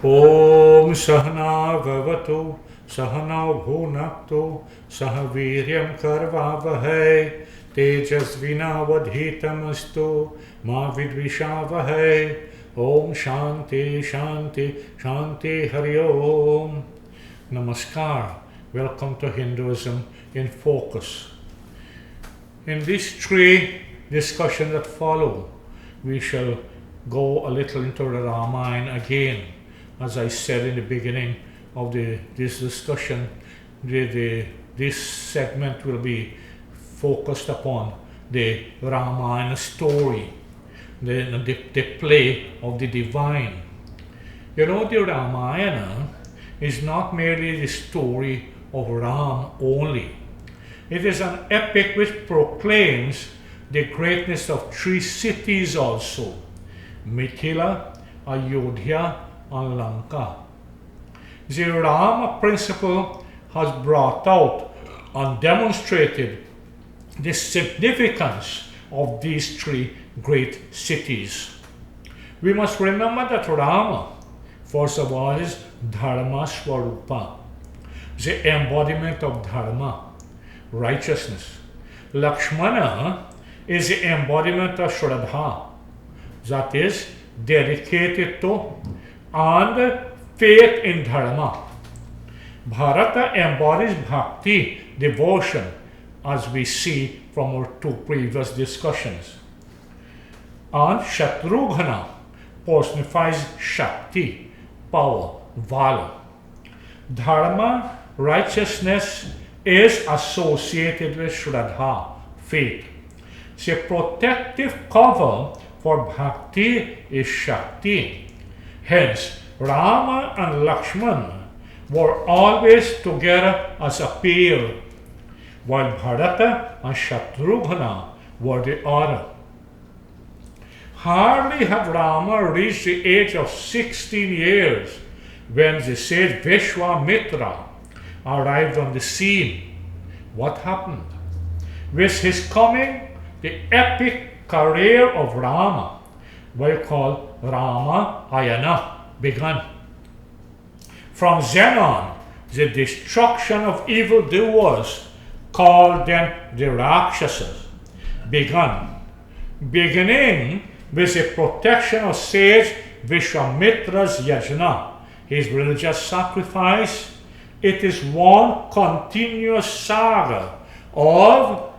Om Sahana Vavatu Sahana Bhunaktu Sahaviryam Karvavahai Tejasvina Vadhitamastu Ma Vidvishavahai. Om Shanti Shanti Shanti Hari Om. Namaskar. Welcome to Hinduism in Focus. In these three discussions that follow, we shall go a little into the Ramayana again. As I said in the beginning of this discussion, this segment will be focused upon the Ramayana story, the play of the divine. You know, the Ramayana is not merely the story of Ram only. It is an epic which proclaims the greatness of three cities also: Mithila, Ayodhya, and Lanka. The Rama principle has brought out and demonstrated the significance of these three great cities. We must remember that Rama, first of all, is Dharma Swarupa, the embodiment of Dharma, righteousness. Lakshmana is the embodiment of Shraddha, that is, dedicated to and faith in Dharma. Bharata embodies bhakti, devotion, as we see from our two previous discussions. And Shatrughna personifies Shakti, power, valor. Dharma, righteousness, is associated with Shraddha, faith. The protective cover for bhakti is Shakti. Hence, Rama and Lakshmana were always together as a pair, while Bharata and Shatrughna were the other. Hardly had Rama reached the age of 16 years when the sage Vishwamitra arrived on the scene. What happened? With his coming, the epic career of Rama, well called Ramayana, began. From then on, the destruction of evildoers, called them the Rakshasas, began. Beginning with the protection of sage Vishwamitra's yajna, his religious sacrifice, it is one continuous saga of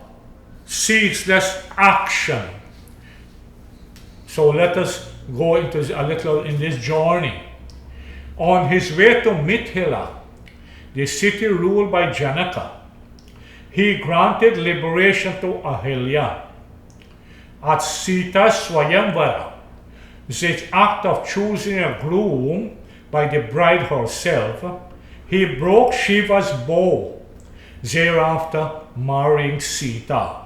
ceaseless action. So let us go into a little in this journey. On his way to Mithila, the city ruled by Janaka, he granted liberation to Ahilya. At Sita Swayamvara, the act of choosing a groom by the bride herself, he broke Shiva's bow, thereafter marrying Sita,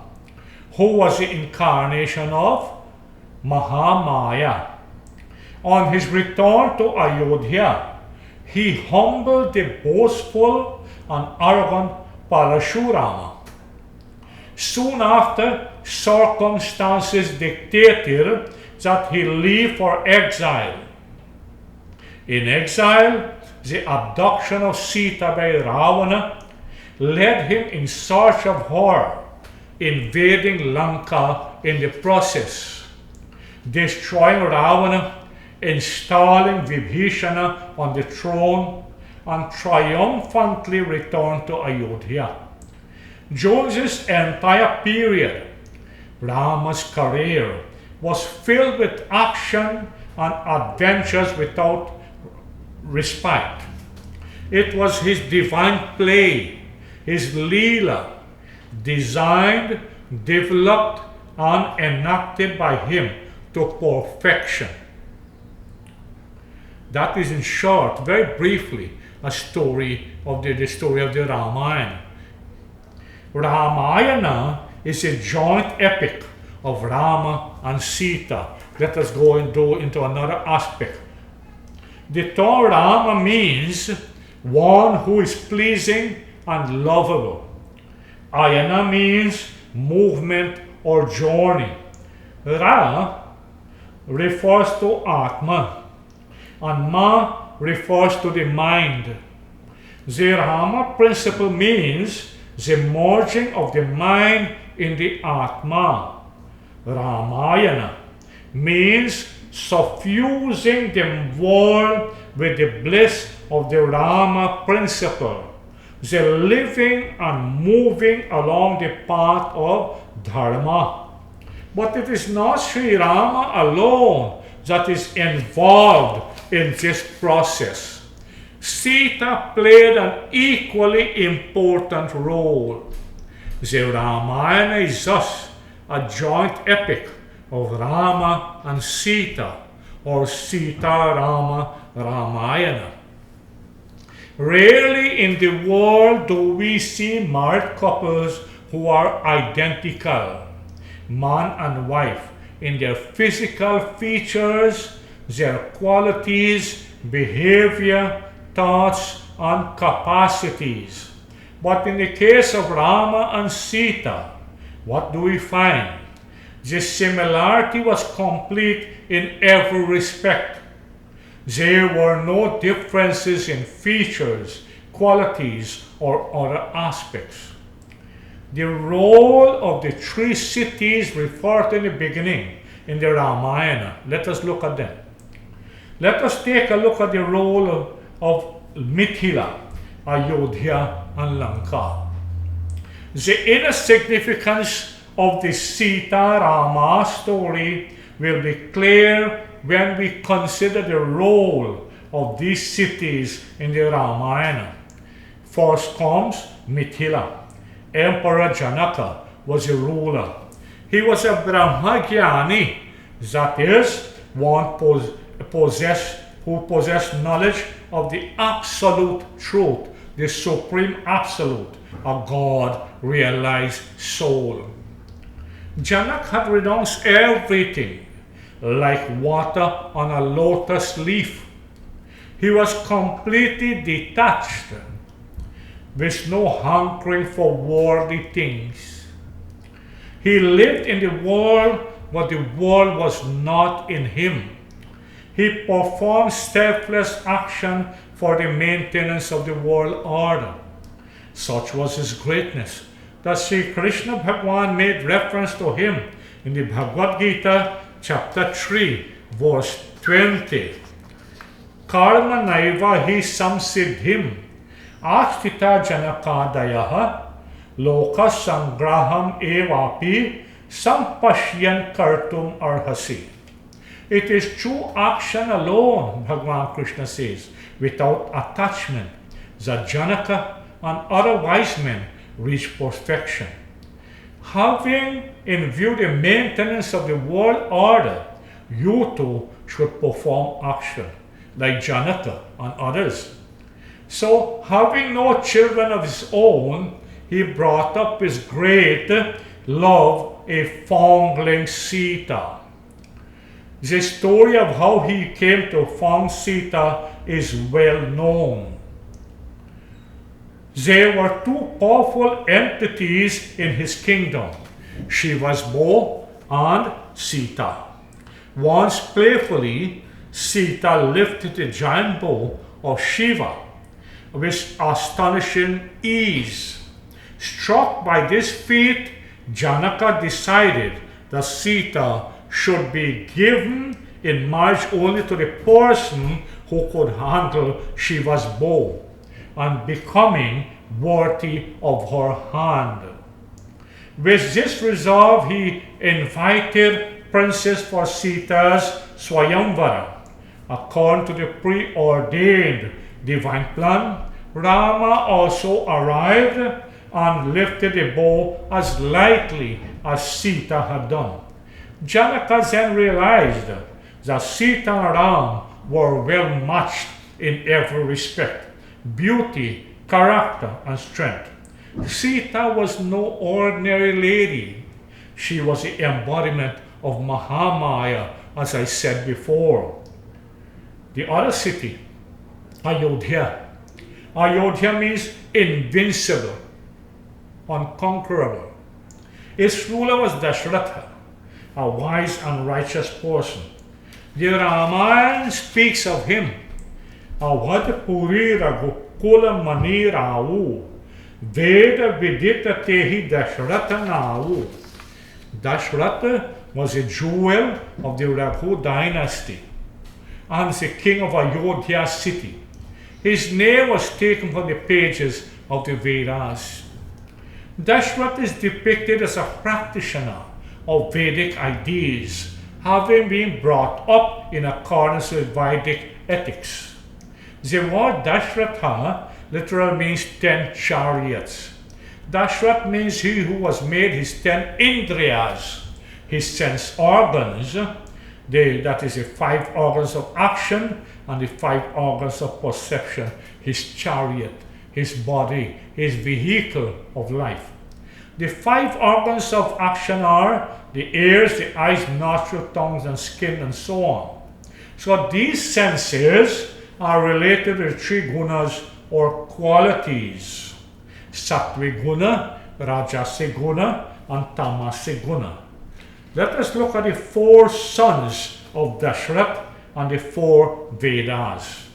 who was the incarnation of Mahamaya. On his return to Ayodhya, he humbled the boastful and arrogant Parashurama. Soon after, circumstances dictated that he leave for exile. In exile, the abduction of Sita by Ravana led him in search of her, invading Lanka in the process, destroying Ravana, installing Vibhishana on the throne, and triumphantly returned to Ayodhya. During this entire period, Rama's career was filled with action and adventures without respite. It was his divine play, his Leela, designed, developed, and enacted by him to perfection. That is, in short, very briefly, a story of the story of the Ramayana. Ramayana is a joint epic of Rama and Sita. Let us go into another aspect. The term Rama means one who is pleasing and lovable. Ayana means movement or journey. Ra refers to Atma, and Ma refers to the mind. The Rama principle means the merging of the mind in the Atma. Ramayana means suffusing the world with the bliss of the Rama principle, the living and moving along the path of Dharma. But it is not Sri Rama alone that is involved in this process. Sita played an equally important role. The Ramayana is thus a joint epic of Rama and Sita, or Sita Rama Ramayana. Rarely in the world do we see married couples who are identical, man and wife, in their physical features, their qualities, behavior, thoughts, and capacities. But in the case of Rama and Sita, what do we find? The similarity was complete in every respect. There were no differences in features, qualities, or other aspects. The role of the three cities referred to in the beginning in the Ramayana, let us look at them. Let us take a look at the role of Mithila, Ayodhya, and Lanka. The inner significance of the Sita Rama story will be clear when we consider the role of these cities in the Ramayana. First comes Mithila. Emperor Janaka was a ruler. He was a Brahmagyani, that is, one who possessed knowledge of the absolute truth, the supreme absolute, a God-realized soul. Janak had renounced everything, like water on a lotus leaf. He was completely detached, with no hankering for worldly things. He lived in the world, but the world was not in him. He performed selfless action for the maintenance of the world order. Such was his greatness that Sri Krishna Bhagavan made reference to him in the Bhagavad Gita, chapter 3, verse 20. Karma naiva hi samsiddhim astita janakadayaha loka sangraham evapi sampashyan kartum arhasi. It is through action alone, Bhagavan Krishna says, without attachment, that Janaka and other wise men reach perfection. Having in view the maintenance of the world order, you too should perform action, like Janaka and others. So, having no children of his own, he brought up with great love a foundling Sita. The story of how he came to found Sita is well known. There were two powerful entities in his kingdom, Shiva's bow and Sita. Once playfully, Sita lifted the giant bow of Shiva with astonishing ease. Struck by this feat, Janaka decided that Sita should be given in marriage only to the person who could handle Shiva's bow and becoming worthy of her hand. With this resolve, he invited Princess for Sita's Swayamvara. According to the preordained divine plan, Rama also arrived and lifted the bow as lightly as Sita had done. Janaka then realized that Sita and Ram were well matched in every respect: beauty, character, and strength. Sita was no ordinary lady. She was the embodiment of Mahamaya, as I said before. The other city, Ayodhya. Ayodhya means invincible, unconquerable. Its ruler was Dashratha, a wise and righteous person. The Ramayana speaks of him Avadpuri Raghukula Mani Ravu, Veda Vidita Tehi Dashrata Navu. Dashrata was a jewel of the Raghu dynasty and the king of Ayodhya city. His name was taken from the pages of the Vedas. Dashrath is depicted as a practitioner of Vedic ideas, having been brought up in accordance with Vaidic ethics. The word Dashratha literally means 10 chariots. Dashrath means he who was made his 10 indriyas, his sense organs, that is the 5 organs of action and the 5 organs of perception, his chariot, his body, his vehicle of life. The 5 organs of action are the ears, the eyes, nostrils, tongues, and skin, and so on. So these senses are related to 3 gunas or qualities: Sattvic guna, Rajasic guna, and Tamasic guna. Let us look at the 4 sons of Dashrath and the 4 Vedas.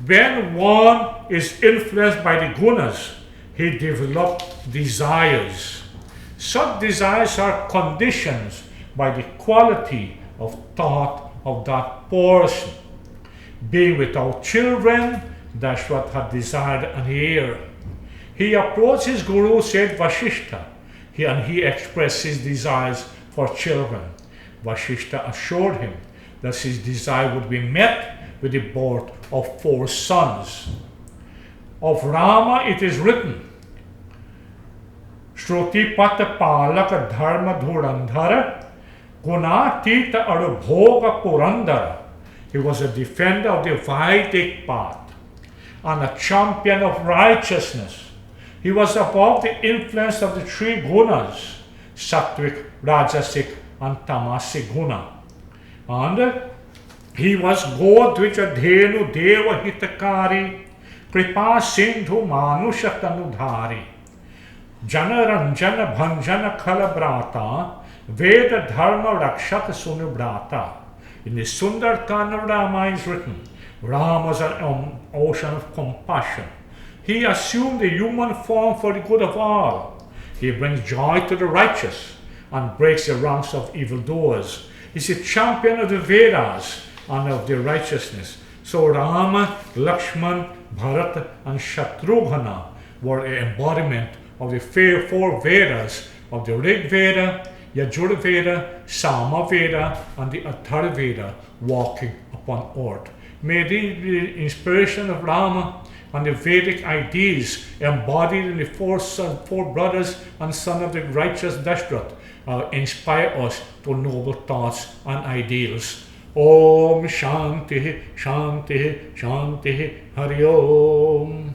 When one is influenced by the gunas, he develops desires. Such desires are conditions by the quality of thought of that person. Being without children, Dashrath had desired an heir. He approached his guru, said Vashishta, and he expressed his desires for children. Vashishta assured him that his desire would be met with the birth of 4 sons. Of Rama it is written, Shruti Pata Palaka Dharma Dhurandhara Gunatita Arubhoga Purandara. He was a defender of the Vaidic path and a champion of righteousness. He was above the influence of the 3 gunas, Sattvic, Rajasic, and Tamasic guna. And he was Godvijadhenu Deva Hitakari, Kripa Sindhu Manusha Tanudhari, Jana Ranjana Bhanjana Kalabrata, Veda Dharma Rakshata Sunubrata. In the Sundarkanda Ramayana is written, Ram was an ocean of compassion. He assumed the human form for the good of all. He brings joy to the righteous and breaks the ranks of evildoers. He's a champion of the Vedas and of the righteousness. So Rama, Lakshman, Bharat, and Shatrughna were an embodiment of the 4 Vedas of the Rig Veda, Yajur Veda, Sama Veda, and the Atharva Veda walking upon earth. May the inspiration of Rama and the Vedic ideas embodied in the 4 brothers and son of the righteous Dashrath inspire us to noble thoughts and ideals. Om Shanti, Shanti, Shanti, Hari Om.